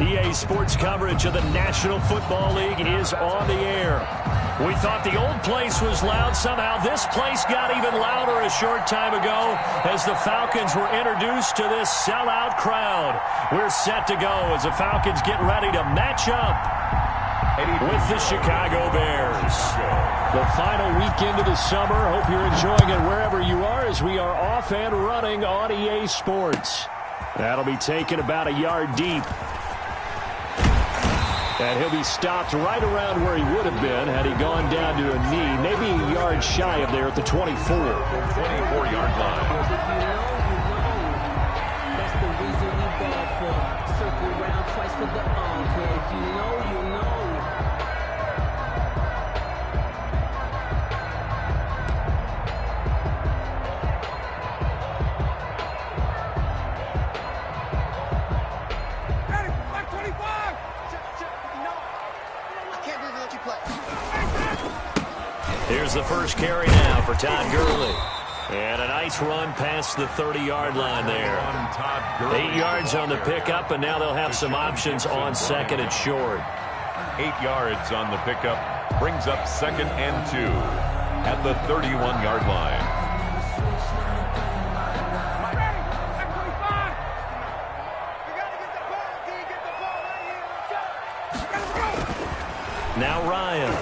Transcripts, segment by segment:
EA Sports coverage of the National Football League is on the air. We thought the old place was loud. Somehow this place got even louder a short time ago as the Falcons were introduced to this sellout crowd. We're set to go as the Falcons get ready to match up with the Chicago Bears. The final weekend of the summer. Hope you're enjoying it wherever you are as we are off and running on EA Sports. That'll be taken about a yard deep. And he'll be stopped right around where he would have been had he gone down to a knee, maybe a yard shy of there at the 24. 24-yard line. That's the reason we ball for. Circle around twice for the encore. If you know, you know. Here's the first carry now for Todd Gurley. And a nice run past the 30-yard line there. 8 yards on the pickup, and now they'll have some options on second and short. 8 yards on the pickup. Brings up second and 2 at the 31-yard line. Now Ryan.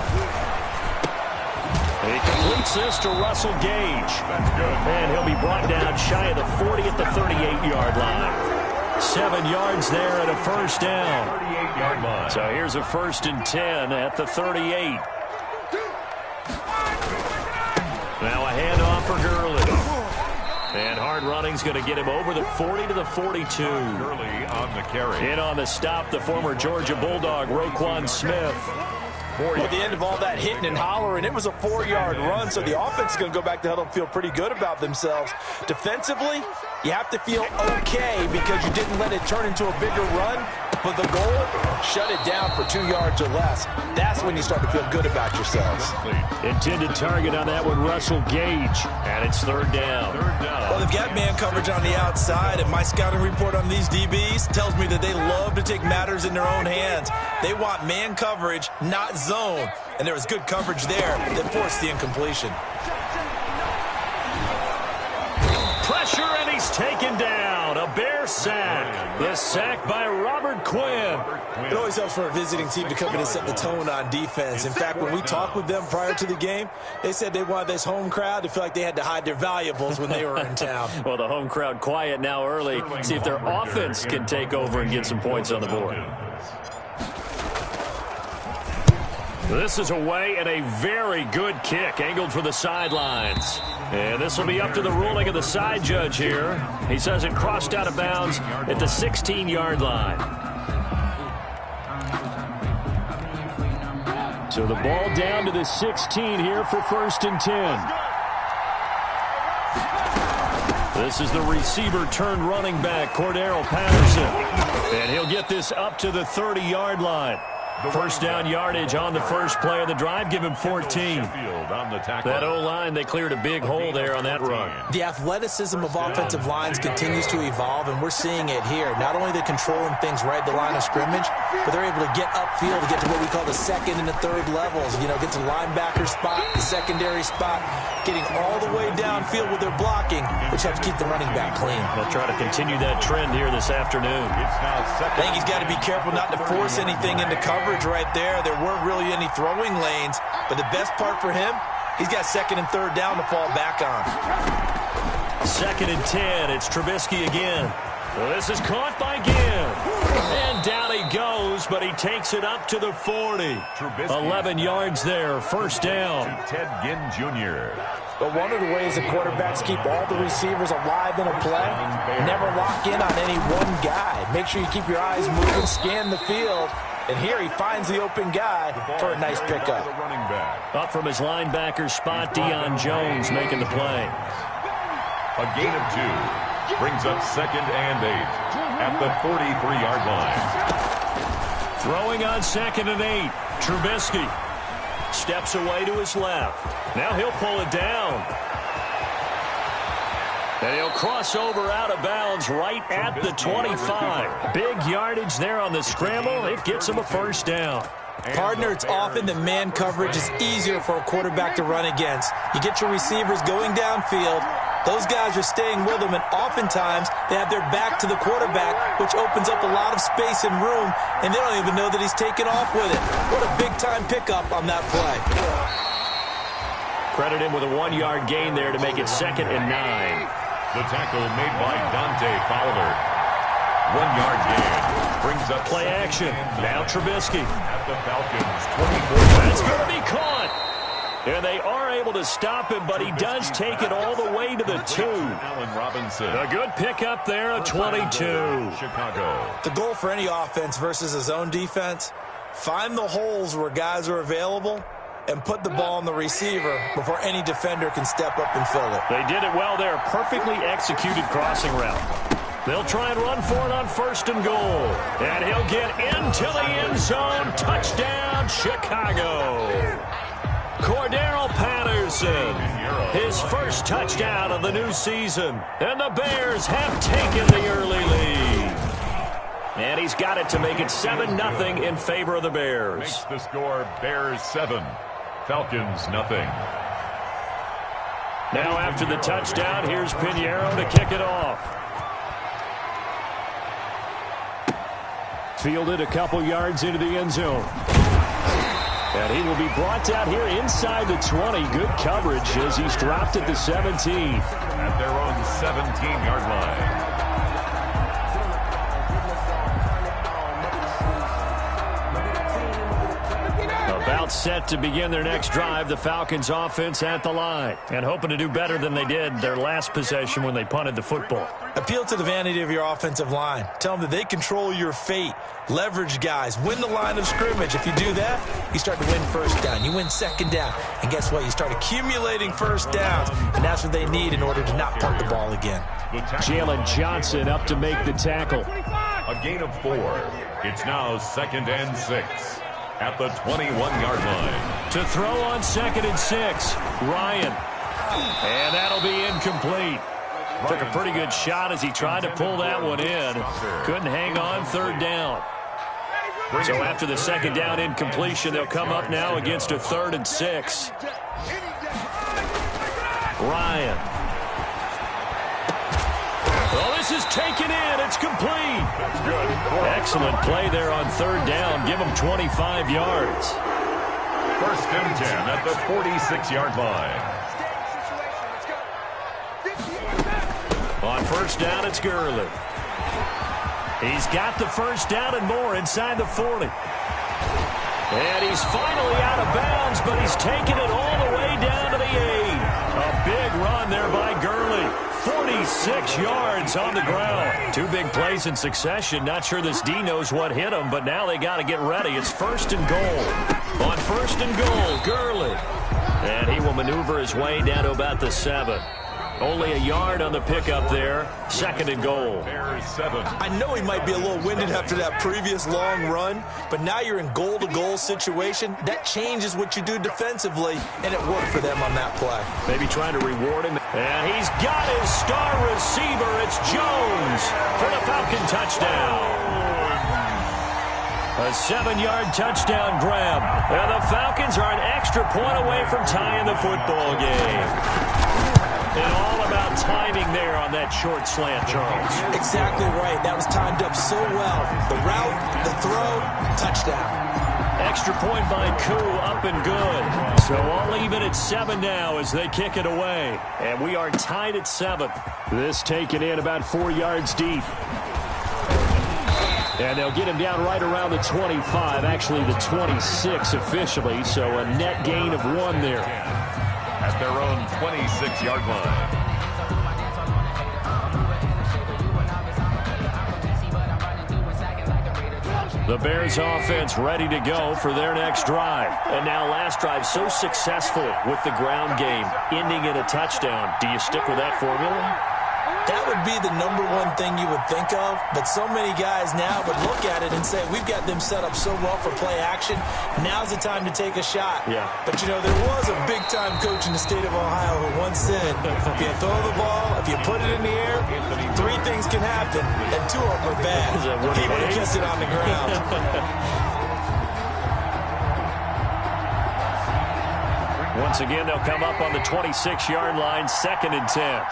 He completes this to Russell Gage. That's good. And he'll be brought down shy of the 40 at the 38-yard line. 7 yards there and a first down. 38-yard line. So here's a 1st and 10 at the 38. Now a handoff for Gurley. And hard running's going to get him over the 40 to the 42. Gurley on the carry. In on the stop, the former Georgia Bulldog, Roquan Smith. At the end of all that hitting and hollering, it was a 4-yard run, so the offense is going to go back to huddle and feel pretty good about themselves. Defensively, you have to feel okay because you didn't let it turn into a bigger run, but the goal, shut it down for 2 yards or less. That's when you start to feel good about yourselves. Intended target on that one, Russell Gage, and it's third down. Well, they've got man coverage on the outside, and my scouting report on these DBs tells me that they love to take matters in their own hands. They want man coverage, not zone, and there was good coverage there that forced the incompletion. Pressure, and he's taken down. A Bear sack. The sack by Robert Quinn. It always helps for a visiting team to come in and set the tone on defense. In fact, when we talked with them prior to the game, they said they wanted this home crowd to feel like they had to hide their valuables when they were in town. Well, the home crowd quiet now early. See if their offense can take over and get some points on the board. This is away and a very good kick angled for the sidelines. And this will be up to the ruling of the side judge here. He says it crossed out of bounds at the 16-yard line. So the ball down to the 16 here for 1st and 10. This is the receiver turned running back, Cordero Patterson. And he'll get this up to the 30-yard line. First down yardage on the first play of the drive. Give him 14. That O-line, they cleared a big hole there on that run. The athleticism of offensive lines continues to evolve, and we're seeing it here. Not only are they controlling things right at the line of scrimmage, but they're able to get upfield to get to what we call the second and the third levels. You know, get to the linebacker spot, the secondary spot, getting all the way downfield with their blocking, which helps keep the running back clean. They'll try to continue that trend here this afternoon. I think he's got to be careful not to force anything into coverage right there. There weren't really any throwing lanes, but the best part for him, he's got second and third down to fall back on. 2nd and 10. It's Trubisky again. Well, this is caught by Ginn. And down he goes, but he takes it up to the 40. 11 yards there. First down. Ted Ginn Jr. But one of the ways the quarterbacks keep all the receivers alive in a play, never lock in on any one guy. Make sure you keep your eyes moving, scan the field. And here he finds the open guy for a nice pickup. Up from his linebacker spot, Deion Jones making the play. A gain of 2. Brings up 2nd and 8 at the 43-yard line. Throwing on 2nd and 8. Trubisky steps away to his left. Now he'll pull it down. And he'll cross over out of bounds right at the 25. Big yardage there on the scramble. It gets him a first down. Partner, it's often that man coverage is easier for a quarterback to run against. You get your receivers going downfield. Those guys are staying with them, and oftentimes they have their back to the quarterback, which opens up a lot of space and room, and they don't even know that he's taken off with it. What a big-time pickup on that play. Credit him with a 1-yard gain there to make it 2nd and 9. The tackle made by Dante Fowler. 1-yard gain. Brings up play action. Now Trubisky. At the Falcons, 24. That's going to be caught. And they are able to stop him, but he does take it all the way to the 2. Allen Robinson. A good pickup there at 22. Chicago. The goal for any offense versus a zone defense, find the holes where guys are available and put the ball on the receiver before any defender can step up and fill it. They did it well there. Perfectly executed crossing route. They'll try and run for it on 1st and goal. And he'll get into the end zone. Touchdown, Chicago. Cordero Patterson, his first touchdown of the new season. And the Bears have taken the early lead. And he's got it to make it 7-0 in favor of the Bears. Makes the score Bears 7, Falcons nothing. Now after the touchdown, here's Pinheiro to kick it off. Fielded a couple yards into the end zone. And he will be brought out here inside the 20. Good coverage as he's dropped at the 17. At their own 17-yard line. About set to begin their next drive, the Falcons offense at the line. And hoping to do better than they did their last possession when they punted the football. Appeal to the vanity of your offensive line. Tell them that they control your fate. Leverage guys. Win the line of scrimmage. If you do that, you start to win first down. You win second down. And guess what? You start accumulating first downs. And that's what they need in order to not punt the ball again. Jalen Johnson up to make the tackle. A gain of 4. It's now 2nd and 6. At the 21-yard line. To throw on 2nd and 6, Ryan. And that'll be incomplete. Took a pretty good shot as he tried to pull that one in. Couldn't hang on 3rd down. So after the 2nd down incompletion, they'll come up now against a 3rd and 6. Ryan. Well, this is taken in. It's complete. That's good. Excellent play there on 3rd down. Give him 25 yards. 1st and 10 at the 46-yard line. On 1st down, it's Gurley. He's got the 1st down and more inside the 40. And he's finally out of bounds, but he's taken it all the way down to the 8. A big run there by Gurley. 46 yards on the ground. 2 big plays in succession. Not sure this D knows what hit him, but now they got to get ready. It's 1st and goal. On 1st and goal, Gurley. And he will maneuver his way down to about the 7. Only a yard on the pickup there. 2nd and goal. Bears 7. I know he might be a little winded after that previous long run, but now you're in goal-to-goal situation. That changes what you do defensively, and it worked for them on that play. Maybe trying to reward him. And he's got his star receiver. It's Jones for the Falcon touchdown. A 7-yard touchdown grab. And the Falcons are an extra point away from tying the football game. And all about timing there on that short slant, Charles. Exactly right. That was timed up so well. The route, the throw, touchdown. Extra point by Koo, up and good. So all even at 7 now as they kick it away. And we are tied at 7. This taken in about 4 yards deep. And they'll get him down right around the 25, actually the 26 officially. So a net gain of 1 there. At their own 26-yard line. The Bears offense ready to go for their next drive. And now last drive so successful with the ground game, ending in a touchdown. Do you stick with that formula? That would be the number one thing you would think of, but so many guys now would look at it and say, we've got them set up so well for play action, now's the time to take a shot. Yeah. But, you know, there was a big-time coach in the state of Ohio who once said, if you throw the ball, if you put it in the air, 3 things can happen, and 2 of them are bad. He would have kept it on the ground. Once again, they'll come up on the 26-yard line, 2nd and 10.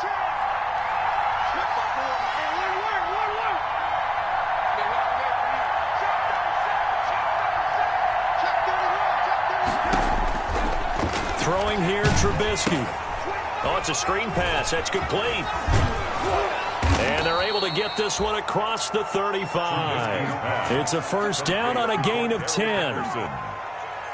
Throwing here, Trubisky. Oh, it's a screen pass. That's complete. And they're able to get this one across the 35. It's a first down on a gain of 10.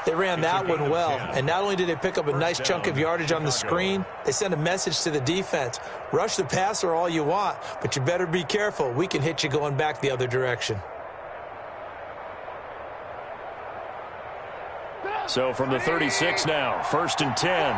They ran that one well, and not only did they pick up a nice chunk of yardage on the screen, they sent a message to the defense. Rush the passer all you want, but you better be careful. We can hit you going back the other direction. So from the 36 now, 1st and 10.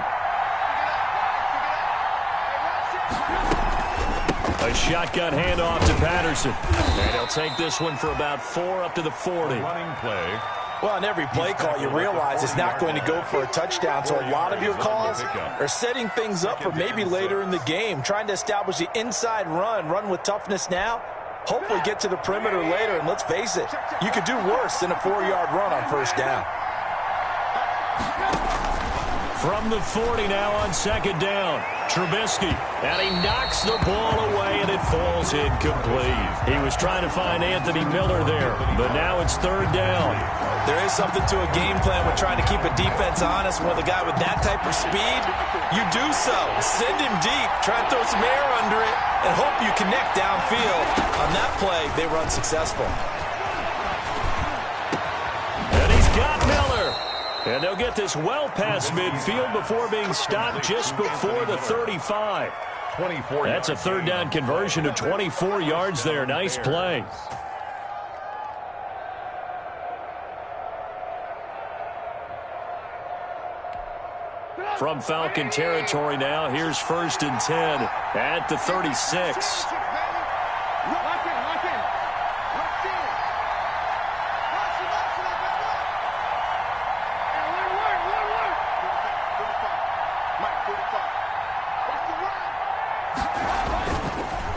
A shotgun handoff to Patterson. And he'll take this one for about 4 up to the 40. Running play. Well, on every play call, you realize it's not going to go for a touchdown. So a lot of your calls are setting things up for maybe later in the game, trying to establish the inside run with toughness now. Hopefully get to the perimeter later, and let's face it, you could do worse than a 4-yard run on first down. From the 40 now on 2nd down, Trubisky, and he knocks the ball away, and it falls incomplete. He was trying to find Anthony Miller there, but now it's 3rd down. There is something to a game plan with trying to keep a defense honest. With a guy with that type of speed, you do so. Send him deep, try and throw some air under it, and hope you connect downfield. On that play, they were unsuccessful. And he's got Miller. And they'll get this well past midfield before being stopped just before the 35. 24. That's a 3rd down conversion of 24 yards there. Nice play. From Falcon territory now, here's 1st and 10 at the 36.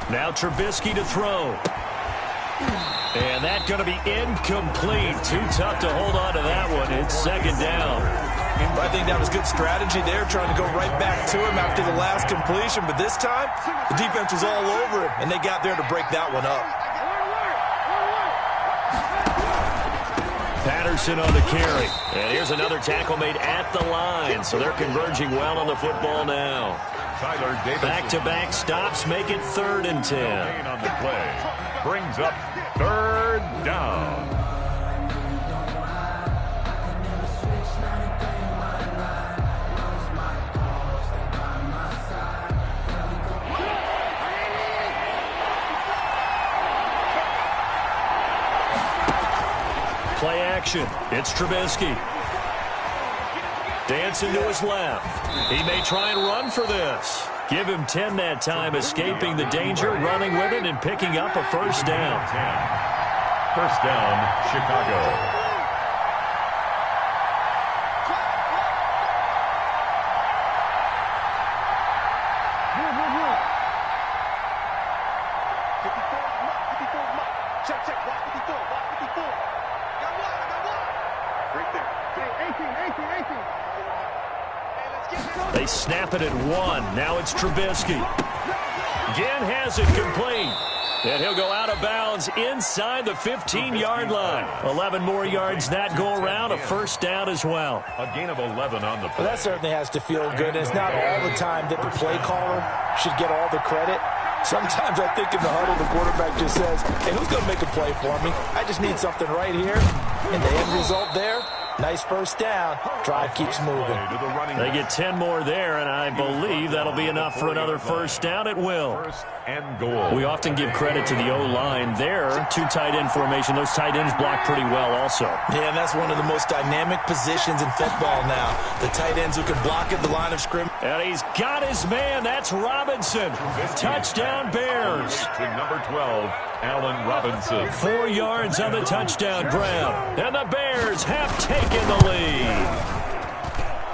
Now Trubisky to throw. And that's going to be incomplete. Too tough to hold on to that one. It's 2nd down. I think that was good strategy there, trying to go right back to him after the last completion. But this time, the defense was all over him, and they got there to break that one up. Patterson on the carry. And here's another tackle made at the line. So they're converging well on the football now. Back-to-back stops make it 3rd and 10. On the play. Brings up 3rd down. Play action. It's Trubisky. Dancing to his left. He may try and run for this. Give him 10 that time, escaping the danger, running with it, and picking up a first down. 10. First down, Chicago. They snap it at 1. Now it's Trubisky. Again has it complete. And he'll go out of bounds inside the 15-yard line. 11 more yards that go around. A first down as well. A gain of 11 on the play. Well, that certainly has to feel good. It's not all the time that the play caller should get all the credit. Sometimes I think in the huddle, the quarterback just says, hey, who's going to make a play for me? I just need something right here. And the end result there, Nice first down. Drive keeps moving. They get 10 more there, and I believe that'll be enough for another first down. It will. First and goal. We often give credit to the O-line there. Two tight end formation. Those tight ends block pretty well also. Yeah, and that's one of the most dynamic positions in football now. The tight ends who can block at the line of scrimmage. And he's got his man. That's Robinson. Touchdown Bears. To number 12, Allen Robinson. 4 yards on the touchdown grab. And the Bears have taken the lead.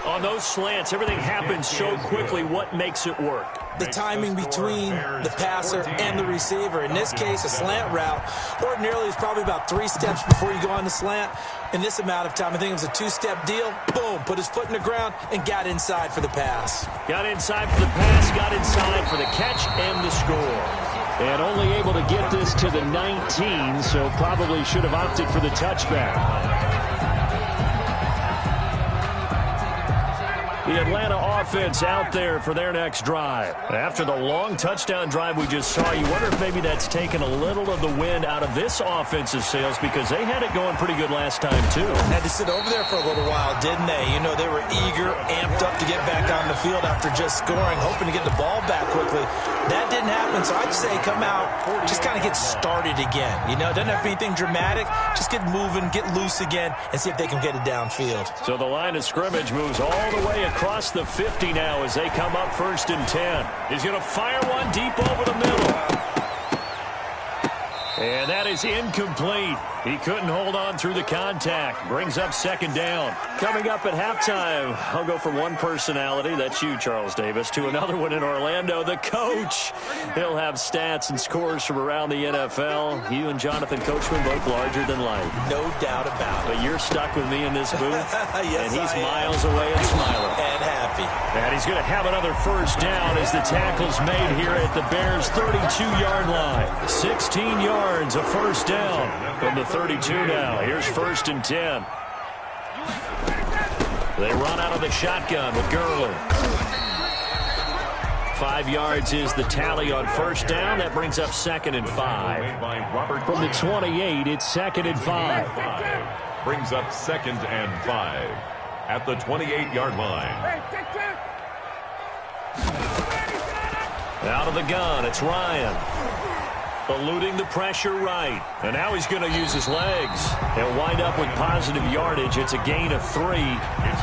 On those slants, everything happens so quickly. What makes it work? The timing between the passer and the receiver. In this case, a slant route ordinarily is probably about 3 steps before you go on the slant. In this amount of time, I think it was a 2-step deal. Boom, put his foot in the ground and got inside for the pass. Got inside for the pass, got inside for the catch and the score. And only able to get this to the 19, so probably should have opted for the touchback. The Atlanta offense out there for their next drive. After the long touchdown drive we just saw, you wonder if maybe that's taken a little of the wind out of this offensive sails, because they had it going pretty good last time too. Had to sit over there for a little while, didn't they? You know, they were eager, amped up to get back on the field after just scoring, hoping to get the ball back quickly. That didn't happen, so I'd say come out, just kind of get started again. You know, it doesn't have to be anything dramatic. Just get moving, get loose again, and see if they can get it downfield. So the line of scrimmage moves all the way across the 50 now as they come up 1st and 10. He's going to fire one deep over the middle. And that is incomplete. He couldn't hold on through the contact. Brings up 2nd down. Coming up at halftime, I'll go from one personality, that's you, Charles Davis, to another one in Orlando, the coach. He'll have stats and scores from around the NFL. You and Jonathan Coachman both larger than life. No doubt about it. But you're stuck with me in this booth, yes, and he's miles away and smiling. And happy. And he's going to have another first down as the tackle's made here at the Bears' 32-yard line. 16 yards, a first down from the 32 now. Here's 1st and 10. They run out of the shotgun with Gurley. 5 yards is the tally on first down. That brings up 2nd and 5. From the 28, it's 2nd and 5. Brings up 2nd and 5 at the 28-yard line. Out of the gun, it's Ryan. Eluding the pressure right. And now he's going to use his legs. He'll wind up with positive yardage. It's a gain of 3.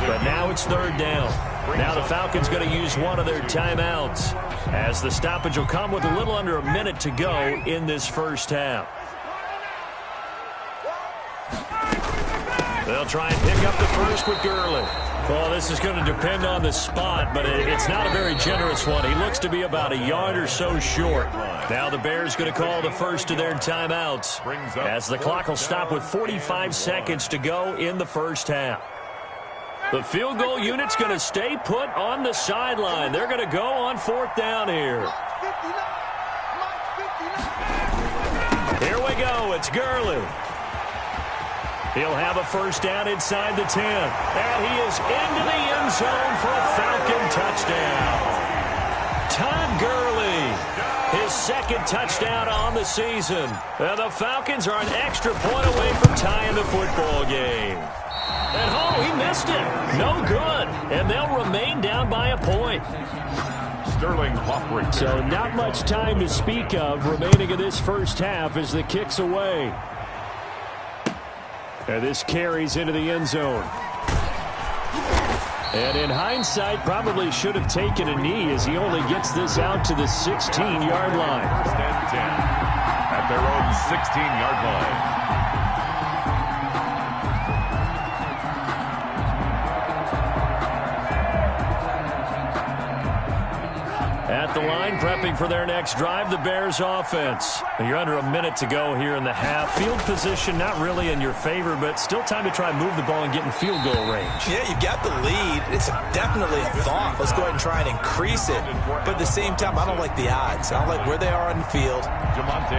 But now it's 3rd down. Now the Falcons going to use one of their timeouts, as the stoppage will come with a little under a minute to go in this first half. They'll try and pick up the first with Gurley. Well, this is going to depend on the spot, but it's not a very generous one. He looks to be about a yard or so short. Now the Bears going to call the first of their timeouts, as the clock will stop with 45 seconds to go in the first half. The field goal unit's going to stay put on the sideline. They're going to go on 4th down here. Here we go. It's Gurley. He'll have a first down inside the 10. And he is into the end zone for a Falcon touchdown. Todd Gurley, his 2nd touchdown on the season. And the Falcons are an extra point away from tying the football game. And oh, he missed it. No good. And they'll remain down by a point. Sterling Hoffrichter. So not much time to speak of remaining in this first half as the kick's away. And this carries into the end zone. And in hindsight, probably should have taken a knee, as he only gets this out to the 16-yard line. 1st and 10 at their own 16-yard line. At the line, prepping for their next drive, the Bears offense. You're under a minute to go here in the half. Field position not really in your favor, but still time to try and move the ball and get in field goal range. Yeah, you've got the lead. It's definitely a thought. Let's go ahead and try and increase it. But at the same time, I don't like the odds. I don't like where they are on the field.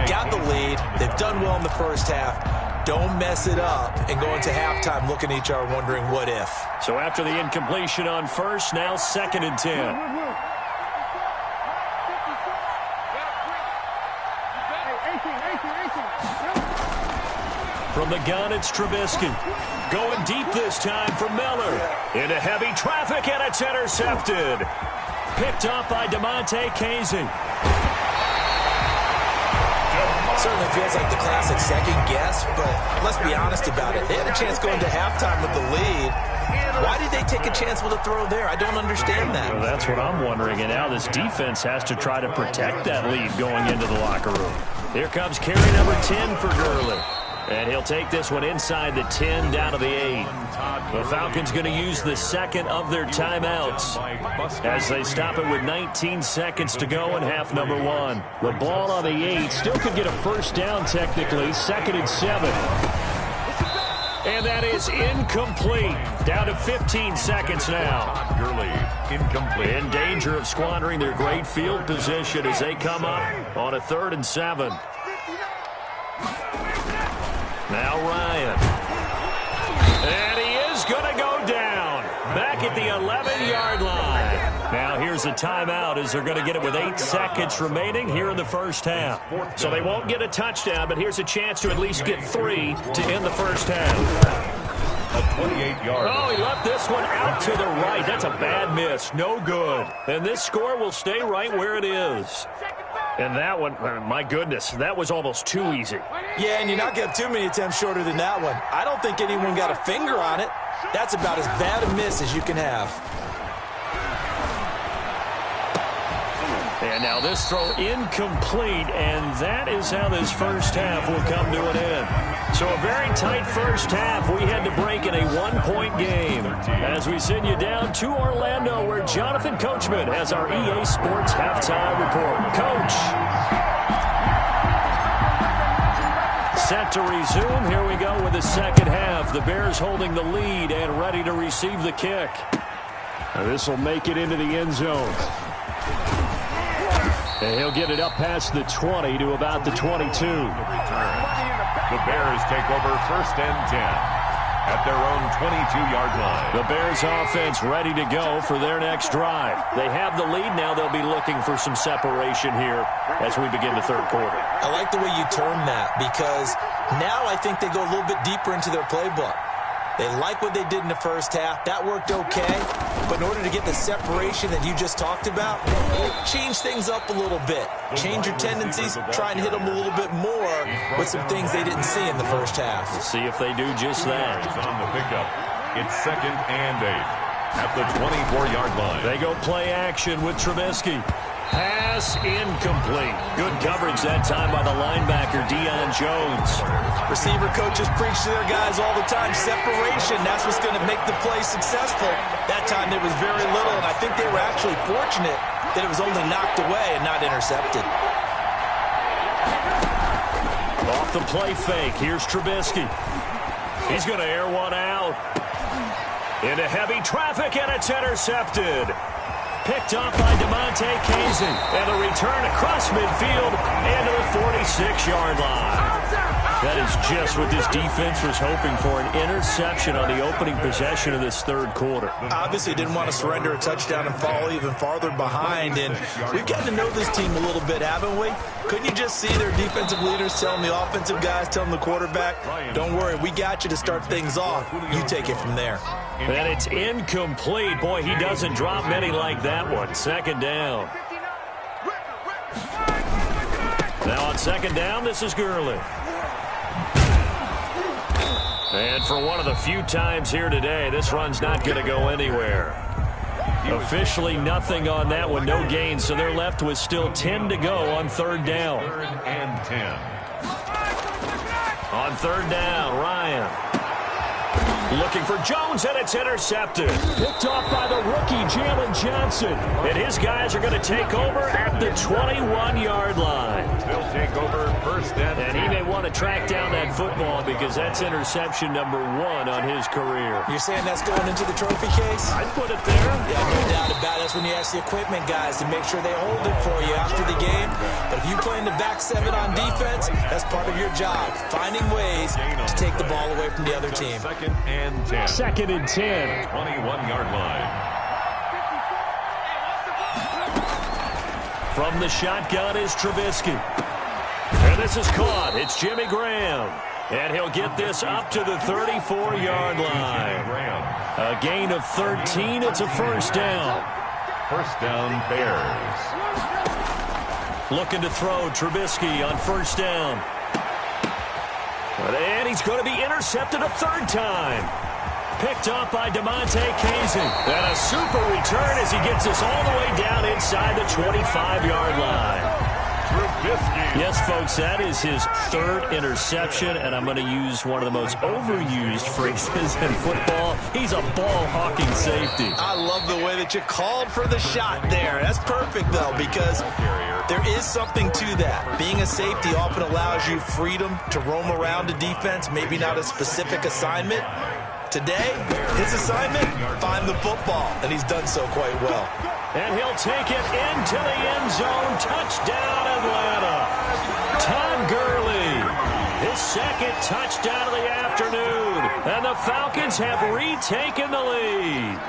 Got the lead. They've done well in the first half. Don't mess it up and go into halftime looking at each other wondering what if. So after the incompletion on first, now 2nd and 10. From the gun, it's Trubisky. Going deep this time for Miller. Into heavy traffic, and it's intercepted. Picked up by DeMonte Casey. Certainly feels like the classic second guess, but let's be honest about it. They had a chance going to halftime with the lead. Why did they take a chance with a throw there? I don't understand that. Well, that's what I'm wondering, and now this defense has to try to protect that lead going into the locker room. Here comes carry number 10 for Gurley. And he'll take this one inside the 10 down to the 8. The Falcons going to use the second of their timeouts as they stop it with 19 seconds to go in half number 1. The ball on the 8 still could get a first down technically, 2nd and 7. And that is incomplete. Down to 15 seconds now. Gurley, incomplete. In danger of squandering their great field position as they come up on a 3rd and 7. Now Ryan. And he is going to go down. Back at the 11-yard line. Now here's a timeout as they're going to get it with 8 seconds remaining here in the first half. So they won't get a touchdown, but here's a chance to at least get 3 to end the first half. A 28-yard. Oh, he left this one out to the right. That's a bad miss. No good. And this score will stay right where it is. And that one, my goodness, that was almost too easy. Yeah, and you not get too many attempts shorter than that one. I don't think anyone got a finger on it. That's about as bad a miss as you can have. And now this throw incomplete, and that is how this first half will come to an end. So a very tight first half. We had to break in a 1-point game as we send you down to Orlando where Jonathan Coachman has our EA Sports Halftime Report. Coach. Set to resume. Here we go with the second half. The Bears holding the lead and ready to receive the kick. Now this will make it into the end zone. And he'll get it up past the 20 to about the 22. The Bears take over 1st and 10 at their own 22-yard line. The Bears offense ready to go for their next drive. They have the lead now. They'll be looking for some separation here as we begin the third quarter. I like the way you term that because now I think they go a little bit deeper into their playbook. They like what they did in the first half. That worked okay. But in order to get the separation that you just talked about, change things up a little bit. Change your tendencies. Try and hit them a little bit more with some things they didn't see in the first half. We'll see if they do just that. On the pickup, it's 2nd and 8 at the 24-yard line. They go play action with Trubisky. Pass incomplete. Good coverage that time by the linebacker, Deion Jones. Receiver coaches preach to their guys all the time. Separation, that's what's going to make the play successful. That time there was very little, and I think they were actually fortunate that it was only knocked away and not intercepted. Off the play fake, here's Trubisky. He's going to air one out. Into heavy traffic, and it's intercepted. Picked up by DeMonte Casey. And a return across midfield into the 46-yard line. That is just what this defense was hoping for, an interception on the opening possession of this third quarter. Obviously didn't want to surrender a touchdown and fall even farther behind. And we've gotten to know this team a little bit, haven't we? Couldn't you just see their defensive leaders telling the offensive guys, telling the quarterback, don't worry, we got you to start things off. You take it from there. And it's incomplete. Boy, he doesn't drop many like that one. 2nd down. Now on 2nd down, this is Gurley. And for one of the few times here today, this run's not going to go anywhere. Officially nothing on that one, no gain, so they're left with still 10 to go on 3rd down. 3rd and 10. On 3rd down, Ryan. Looking for Jones, and it's intercepted. Picked off by the rookie, Jalen Johnson. And his guys are going to take over at the 21-yard line. They'll take over 1st and 10. And he may want to track down that football because that's interception number 1 on his career. You're saying that's going into the trophy case? I'd put it there. Yeah, no doubt about it. That's when you ask the equipment guys to make sure they hold it for you after the game. But if you play in the back 7 on defense, that's part of your job, finding ways to take the ball away from the other team. 2nd and 10. 2nd and 10. 21-yard line. From the shotgun is Trubisky. And this is caught. It's Jimmy Graham. And he'll get this up to the 34-yard line. A gain of 13. It's a first down. First down, Bears. Looking to throw, Trubisky on first down. And he's going to be intercepted a third time. Picked off by DeMonte Casey. And a super return as he gets us all the way down inside the 25-yard line. Yes, folks, that is his third interception, and I'm going to use one of the most overused phrases in football. He's a ball-hawking safety. I love the way that you called for the shot there. That's perfect, though, because there is something to that. Being a safety often allows you freedom to roam around a defense, maybe not a specific assignment. Today, his assignment, find the football, and he's done so quite well. And he'll take it into the end zone. Touchdown, Atlanta. Todd Gurley, his second touchdown of the afternoon. And the Falcons have retaken the lead.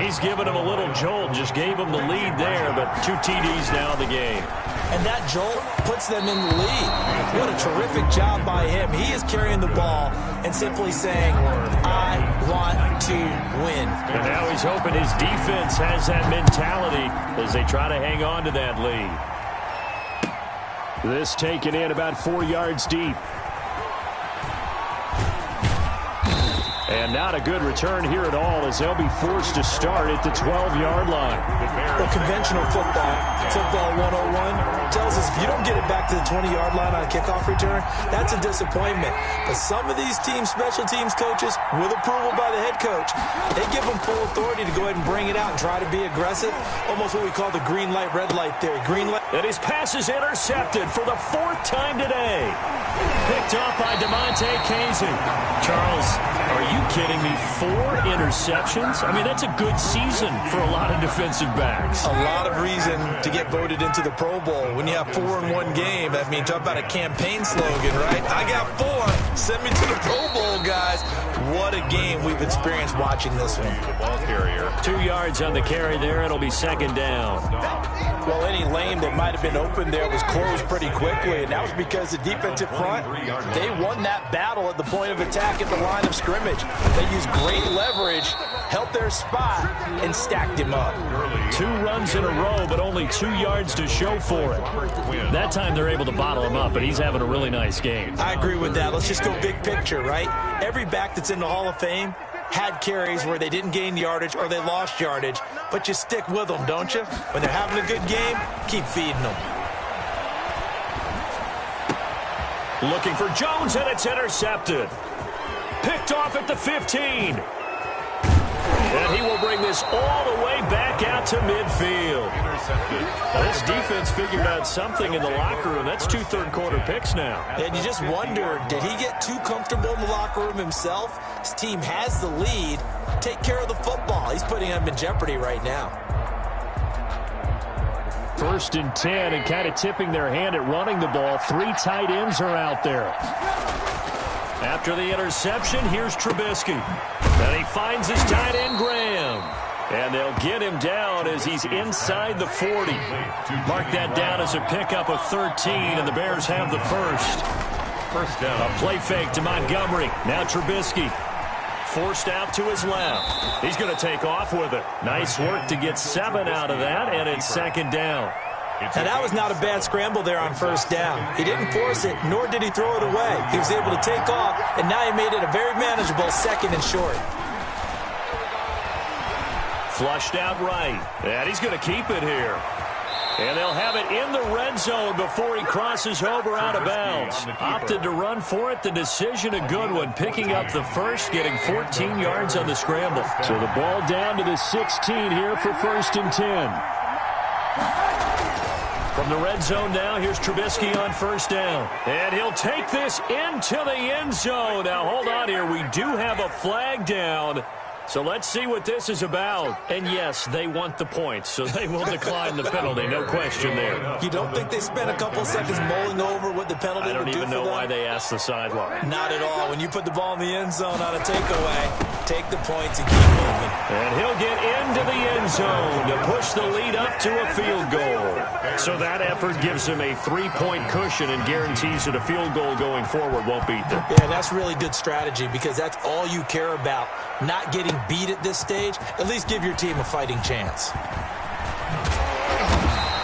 He's given him a little jolt, just gave him the lead there, but 2 TDs now in the game. And that jolt puts them in the lead. What a terrific job by him. He is carrying the ball and simply saying, I want to win. And now he's hoping his defense has that mentality as they try to hang on to that lead. This taken in about 4 yards deep. And not a good return here at all as they'll be forced to start at the 12-yard line. Well, conventional football 101, tells us if you don't get it back to the 20-yard line on a kickoff return, that's a disappointment. But some of these teams, special teams coaches, with approval by the head coach, they give them full authority to go ahead and bring it out and try to be aggressive, almost what we call the green light, red light theory. Green light. And his pass is intercepted for the 4th time today. Picked off by DeMonte Casey. Charles, are you kidding me? 4 interceptions? I mean, that's a good season for a lot of defensive backs. A lot of reason to get voted into the Pro Bowl. When you have 4 in one game, I mean, talk about a campaign slogan, right? I got 4. Send me to the Pro Bowl, guys. What a game we've experienced watching this one. The ball carrier. 2 yards on the carry there. It'll be second down. Well, any lane that might have been open there was closed pretty quickly, and that was because the defensive front, they won that battle at the point of attack at the line of scrimmage. They used great leverage, held their spot, and stacked him up. 2 runs in a row, but only 2 yards to show for it. That time they're able to bottle him up, but he's having a really nice game. I agree with that. Let's just go big picture, right? Every back that's in the Hall of Fame had carries where they didn't gain yardage or they lost yardage, but you stick with them, don't you? When they're having a good game, keep feeding them. Looking for Jones, and it's intercepted. Picked off at the 15. And he will bring this all the way back out to midfield. This defense figured out something in the locker room. That's 2 third-quarter picks now. And you just wonder, did he get too comfortable in the locker room himself? His team has the lead. Take care of the football. He's putting them in jeopardy right now. 1st and 10, and kind of tipping their hand at running the ball. 3 tight ends are out there. After the interception, here's Trubisky. And he finds his tight end, Graham. And they'll get him down as he's inside the 40. Mark that down as a pickup of 13, and the Bears have the first down. A play fake to Montgomery. Now Trubisky. Forced out to his left. He's going to take off with it. Nice work to get 7 out of that, and it's second down. Now, that was not a bad scramble there on first down. He didn't force it, nor did he throw it away. He was able to take off, and now he made it a very manageable 2nd and short. Flushed out right. And he's going to keep it here. And they'll have it in the red zone before he crosses over out of bounds. Opted to run for it. The decision a good one. Picking up the first, getting 14 yards on the scramble. So the ball down to the 16 here for 1st and 10. From the red zone now, here's Trubisky on first down. And he'll take this into the end zone. Now, hold on here. We do have a flag down. So let's see what this is about. And, yes, they want the points, so they will decline the penalty. No question there. You don't think they spent a couple seconds mulling over what the penalty would do for them? I don't even know why they asked the sideline. Not at all. When you put the ball in the end zone on a takeaway, take the points and keep moving. And he'll get into the end end zone to push the lead up to a field goal. So that effort gives him a 3-point cushion and guarantees that a field goal going forward won't beat them. Yeah, that's really good strategy because that's all you care about. Not getting beat at this stage. At least give your team a fighting chance.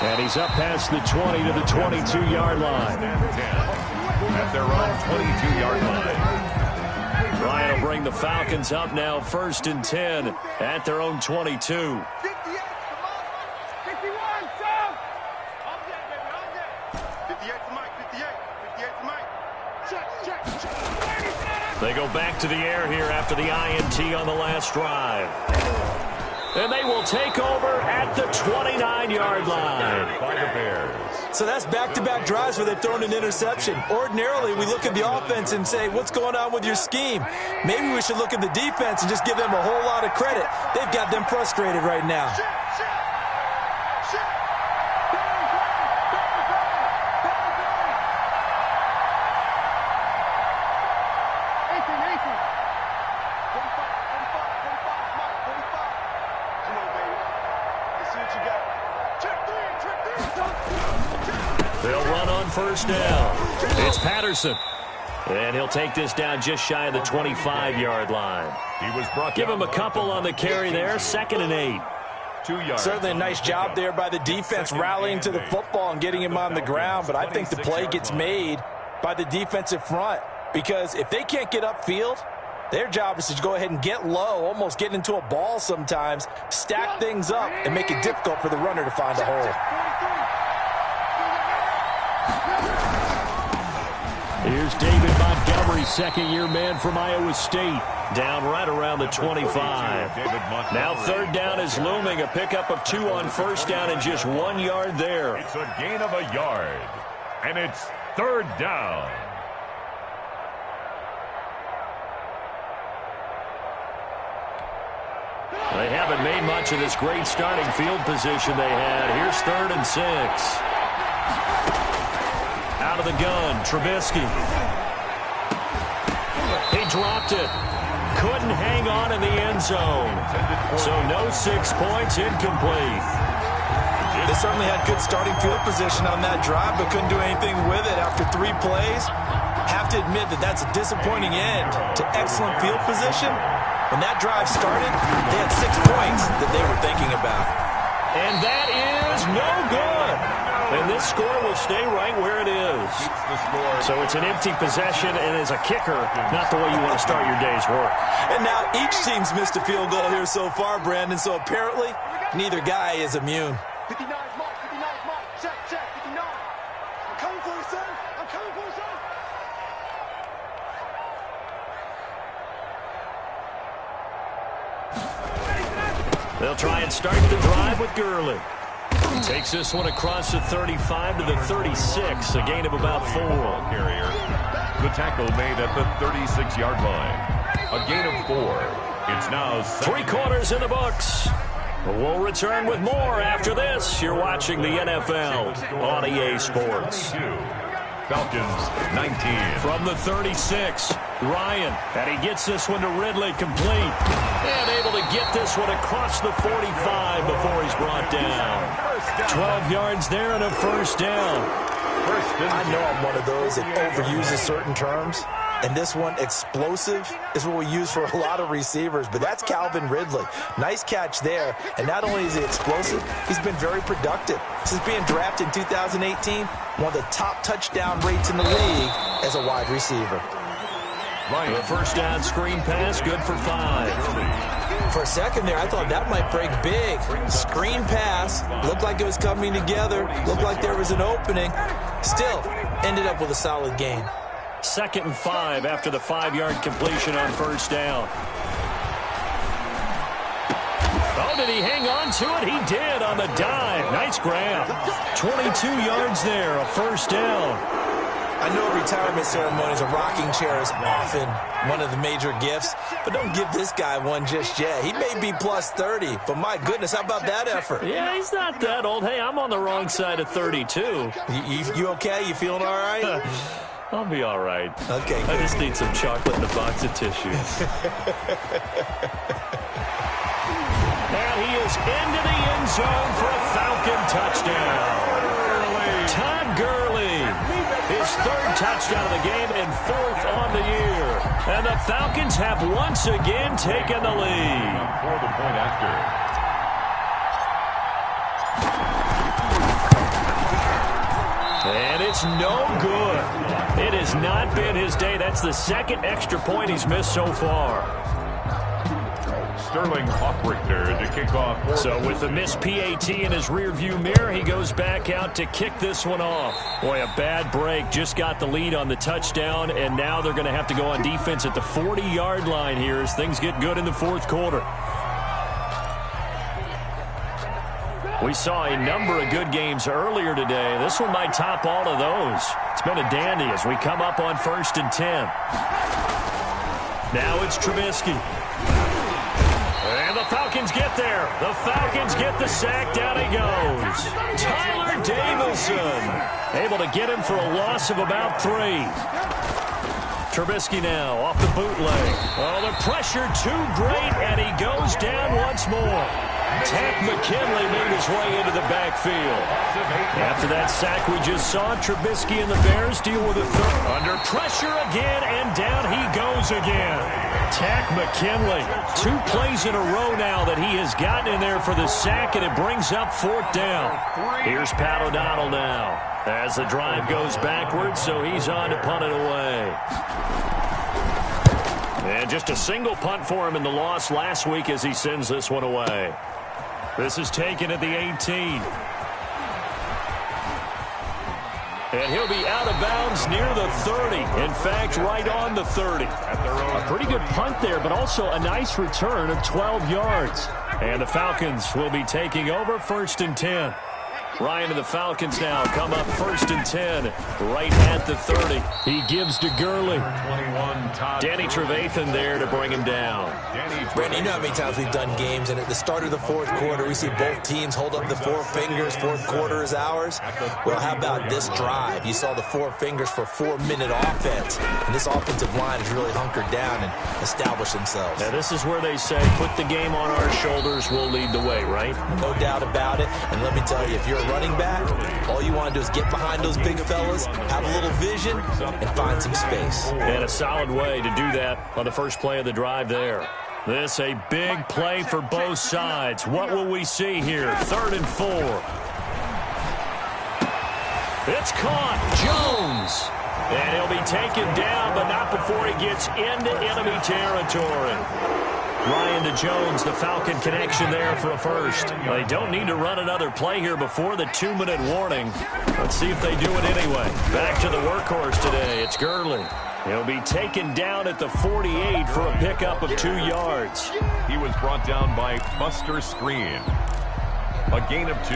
And he's up past the 20 to the 22-yard line. At their own 22-yard line. Ryan will bring the Falcons up now 1st and 10 at their own 22. They go back to the air here after the INT on the last drive. And they will take over at the 29-yard line. By the Bears. So that's back-to-back drives where they've thrown an interception. Ordinarily, we look at the offense and say, what's going on with your scheme? Maybe we should look at the defense and just give them a whole lot of credit. They've got them frustrated right now. They'll run on 1st down. It's Patterson. And he'll take this down just shy of the 25-yard line. He was brought Give down him a couple on the carry there. 2nd and 8. 2 yards. Certainly a nice job there by the defense rallying to the football and getting him on the ground. But I think the play gets made by the defensive front because if they can't get upfield, their job is to go ahead and get low, almost get into a ball sometimes, stack things up, and make it difficult for the runner to find a hole. Here's David Montgomery, second-year man from Iowa State, down right around the 25. Now 3rd down is looming, a pickup of 2 on 1st down and just 1 yard there. It's a gain of a yard, and it's 3rd down. They haven't made much of this great starting field position they had. Here's 3rd and 6. Out of the gun, Trubisky. He dropped it. Couldn't hang on in the end zone. So no 6 points, incomplete. They certainly had good starting field position on that drive, but couldn't do anything with it after 3 plays. Have to admit that that's a disappointing end to excellent field position. When that drive started, they had 6 points that they were thinking about. And that is no good. And this score will stay right where it is. So it's an empty possession, and as a kicker, not the way you want to start your day's work. And now each team's missed a field goal here so far, Brandon, so apparently neither guy is immune. 59 mark, 59 mark, check, 59. I'm coming for you, son. I'm coming for you, son. They'll try and start the drive with Gurley. Takes this one across the 35 to the 36, a gain of about 4. Carrier. The tackle made at the 36-yard line. A gain of 4. It's now 3 quarters in the books. We'll return with more after this. You're watching the NFL on EA Sports. Falcons 19. From the 36, Ryan, and he gets this one to Ridley complete. And able to get this one across the 45 before he's brought down. 12 yards there and a 1st down. I know I'm one of those that overuses certain terms. And this one, explosive, is what we use for a lot of receivers. But that's Calvin Ridley. Nice catch there. And not only is he explosive, he's been very productive. Since being drafted in 2018, one of the top touchdown rates in the league as a wide receiver. The 1st down screen pass, good for 5. For a second there, I thought that might break big. Screen pass, looked like it was coming together, looked like there was an opening. Still, ended up with a solid gain. 2nd and 5 after the 5-yard completion on 1st down. Oh, did he hang on to it? He did on the dive. Nice grab. 22 yards there, a 1st down. I know retirement ceremonies, a rocking chair is often one of the major gifts, but don't give this guy one just yet. He may be plus 30, but my goodness, how about that effort? Yeah, he's not that old. Hey, I'm on the wrong side of 32. You okay? You feeling all right? I'll be all right. Okay, good. I just need some chocolate and a box of tissues. And he is into the end zone for a Falcon touchdown. Todd Gurley, his third touchdown of the game and fourth on the year. And the Falcons have once again taken the lead. For the point after. And it's no good. It has not been his day. That's the second extra point he's missed so far. Sterling Hockrichter to kick off. So with the missed PAT in his rearview mirror, he goes back out to kick this one off. Boy, a bad break. Just got the lead on the touchdown, and now they're going to have to go on defense at the 40-yard line here as things get good in the fourth quarter. We saw a number of good games earlier today. This one might top all of those. It's been a dandy as we come up on 1st and 10. Now it's Trubisky. And the Falcons get there. The Falcons get the sack. Down he goes. Tyler Davison able to get him for a loss of about 3. Trubisky now off the bootleg. Oh, the pressure too great, and he goes down once more. Takk McKinley made his way into the backfield. After that sack we just saw, Trubisky and the Bears deal with a third. Under pressure again, and down he goes again. Takk McKinley. 2 plays in a row now that he has gotten in there for the sack, and it brings up 4th down. Here's Pat O'Donnell now as the drive goes backwards, so he's on to punt it away. And just a single punt for him in the loss last week as he sends this one away. This is taken at the 18. And he'll be out of bounds near the 30. In fact, right on the 30. A pretty good punt there, but also a nice return of 12 yards. And the Falcons will be taking over 1st and 10. Ryan and the Falcons now come up 1st and 10, right at the 30. He gives to Gurley. Danny Trevathan there to bring him down. Brandon, you know how many times we've done games, and at the start of the fourth quarter, we see both teams hold up the 4 fingers, fourth quarter is ours. Well, how about this drive? You saw the 4 fingers for 4-minute offense, and this offensive line has really hunkered down and established themselves. Now, this is where they say, put the game on our shoulders, we'll lead the way, right? No doubt about it, and let me tell you, if you're a running back, all you want to do is get behind those big fellas, have a little vision, and find some space. And a solid way to do that on the first play of the drive there. This a big play for both sides. What will we see here? 3rd and 4. It's caught. Jones. And he'll be taken down, but not before he gets into enemy territory. Ryan to Jones, the Falcon connection there for a first. They don't need to run another play here before the 2-minute warning. Let's see if they do it anyway. Back to the workhorse today. It's Gurley. He'll be taken down at the 48 for a pickup of 2 yards. He was brought down by Buster Screen. A gain of 2.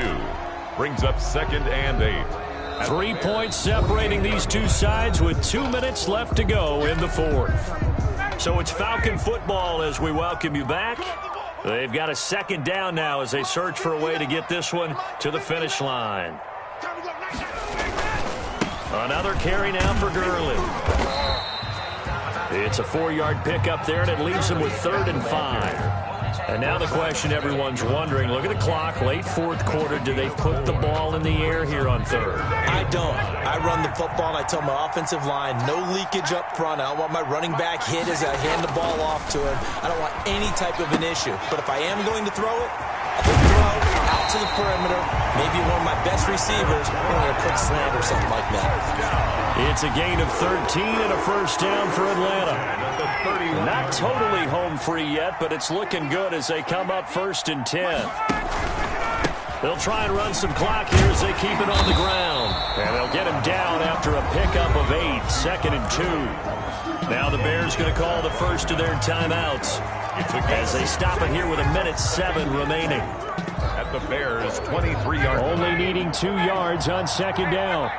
Brings up 2nd and 8. 3 points separating these two sides with 2 minutes left to go in the 4th. So it's Falcon football as we welcome you back. They've got a 2nd down now as they search for a way to get this one to the finish line. Another carry now for Gurley. It's a 4-yard pickup there, and it leaves him with 3rd and 5. And now the question everyone's wondering, look at the clock, late 4th quarter, do they put the ball in the air here on 3rd? I don't. I run the football, and I tell my offensive line, no leakage up front. I don't want my running back hit as I hand the ball off to him. I don't want any type of an issue. But if I am going to throw it, I'll throw out to the perimeter, maybe one of my best receivers, or a quick slant or something like that. It's a gain of 13 and a first down for Atlanta. Not totally home free yet, but it's looking good as they come up 1st and 10. They'll try and run some clock here as they keep it on the ground. And they'll get him down after a pickup of 8, 2nd and 2. Now the Bears going to call the first of their timeouts as they stop it here with 1:07 remaining. At the Bears' 23-yard line. Only needing 2 yards on 2nd down.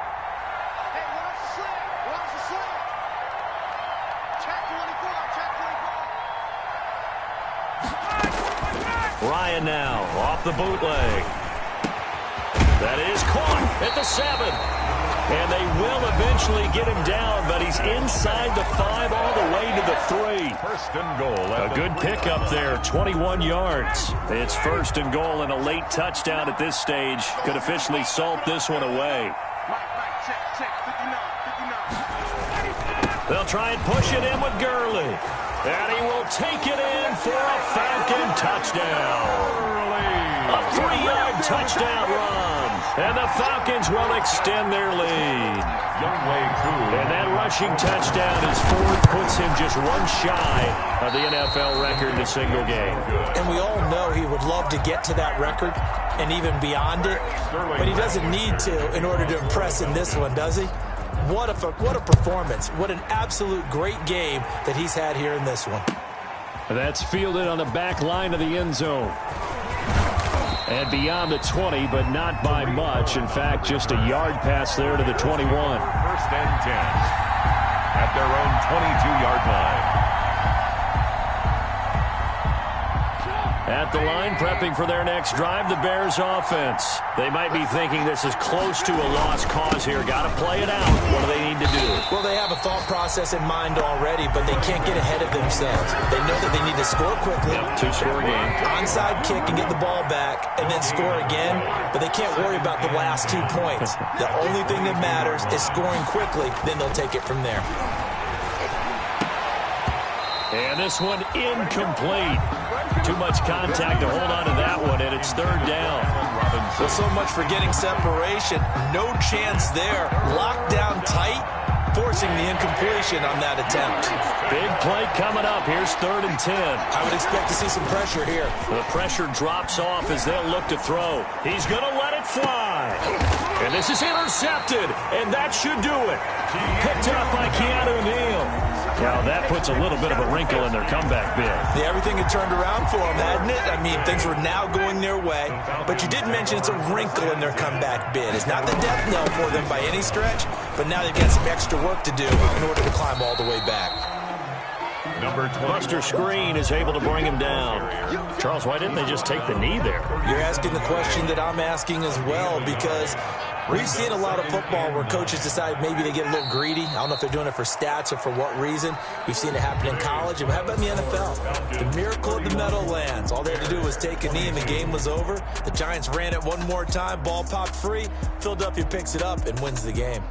Ryan now off the bootleg. That is caught at the 7. And they will eventually get him down, but he's inside the 5 all the way to the 3. First and goal. A good pickup there, 21 yards. It's first and goal, and a late touchdown at this stage could officially salt this one away. Check, 59. They'll try and push it in with Gurley. And he will take it in for a Falcon touchdown. A 3-yard touchdown run. And the Falcons will extend their lead. And that rushing touchdown, his 4th, puts him just one shy of the NFL record in a single game. And we all know he would love to get to that record and even beyond it, but he doesn't need to in order to impress in this one, does he? What a performance. What an absolute great game that he's had here in this one. That's fielded on the back line of the end zone. And beyond the 20, but not by much. In fact, just a yard pass there to the 21. First and 10 at their own 22-yard line. At the line, prepping for their next drive, the Bears offense. They might be thinking this is close to a lost cause here. Got to play it out. What do they need to do? Well, they have a thought process in mind already, but they can't get ahead of themselves. They know that they need to score quickly. Yep, 2-score game. Onside kick and get the ball back, and then score again. But they can't worry about the last 2 points. The only thing that matters is scoring quickly. Then they'll take it from there. And this one incomplete. Too much contact to hold on to that one, and it's 3rd down. Well, so much for getting separation. No chance there. Locked down tight, forcing the incompletion on that attempt. Big play coming up. Here's 3rd and 10. I would expect to see some pressure here. The pressure drops off as they'll look to throw. He's going to let it fly. And this is intercepted, and that should do it. Picked up by Keanu Neal. Now, that puts a little bit of a wrinkle in their comeback bid. Yeah, everything had turned around for them, hadn't it? I mean, things were now going their way. But you did mention it's a wrinkle in their comeback bid. It's not the death knell for them by any stretch, but now they've got some extra work to do in order to climb all the way back. Buster Screen is able to bring him down. Charles, why didn't they just take the knee there? You're asking the question that I'm asking as well, because we've seen a lot of football where coaches decide maybe they get a little greedy. I don't know if they're doing it for stats or for what reason. We've seen it happen in college. And how about in the NFL? The miracle of the Meadowlands. All they had to do was take a knee and the game was over. The Giants ran it one more time. Ball popped free. Philadelphia picks it up and wins the game.